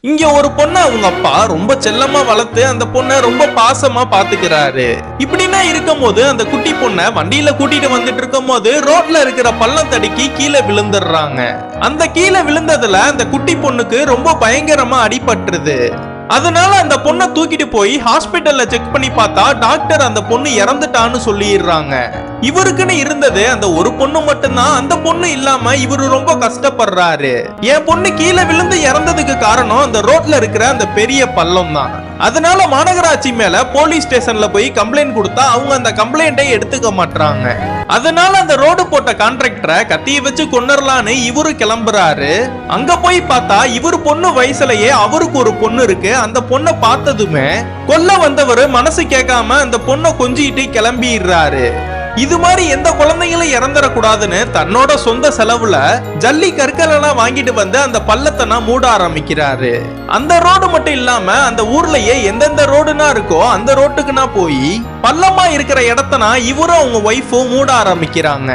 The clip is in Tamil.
இங்க ஒரு பொண்ண அவங்க அப்பா ரொம்ப செல்லமா வளர்த்து அந்த பொண்ணை ரொம்ப பாசமா பாத்துக்கிறாரு. இப்படின்னா இருக்கும் போது அந்த குட்டி பொண்ணை வண்டியில கூட்டிட்டு வந்துட்டு இருக்கும் போது ரோட்ல இருக்கிற பள்ளம் தடுக்கி கீழே விழுந்துடுறாங்க. அந்த கீழே விழுந்ததுல அந்த குட்டி பொண்ணுக்கு ரொம்ப பயங்கரமா அடிபட்டுருது. அதனால அந்த பொண்ணை தூக்கிட்டு போய் ஹாஸ்பிட்டல்ல செக் பண்ணி பார்த்தா டாக்டர் அந்த பொண்ணு இறந்துட்டான்னு சொல்லிடுறாங்க. இவருக்குன்னு இருந்தது அந்த ஒரு பொண்ணு மட்டும்தான். அந்த பொண்ணு இல்லாம இவரு ரொம்ப கஷ்டப்படுறாரு. என் பொண்ணு கீழே விழுந்து இறந்ததுக்கு காரணம் அந்த ரோட்ல இருக்கிற அந்த பெரிய பள்ளம் தான். அதனால மாநகராட்சி மேல போலீஸ் ஸ்டேஷன்ல போய் கம்ப்ளைண்ட் கொடுத்தா அவங்க அந்த கம்ப்ளைண்டை எடுத்துக்க மாட்டாங்க. அதனால அந்த ரோடு போட்ட கான்ட்ராக்டரை கத்திய வச்சு கொன்னரலான்னு இவரு கிளம்புறாரு. அங்க போய் பார்த்தா இவரு பொண்ணு வயசுலயே அவருக்கு ஒரு பொண்ணு இருக்கு. அந்த பொண்ணை பார்த்ததுமே கொல்ல வந்தவரு மனசு கேட்காம அந்த பொண்ணை கொஞ்சிட்டு கிளம்பிடுறாரு. இது மாதிரி எந்த குழந்தைங்களும் இறந்துடக்கூடாதுன்னு தன்னோட சொந்த செலவுல ஜல்லி கற்கள் எல்லாம் வாங்கிட்டு வந்து அந்த பள்ளத்தை மூட ஆரம்பிக்கிறாரு. அந்த ரோடு மட்டும் இல்லாம அந்த ஊர்லயே எந்தெந்த ரோடுனா இருக்கோ அந்த ரோட்டுக்குனா போய் பள்ளமா இருக்கிற இடத்தனா இவரும் அவங்க ஒய்ஃபும் மூட ஆரம்பிக்கிறாங்க.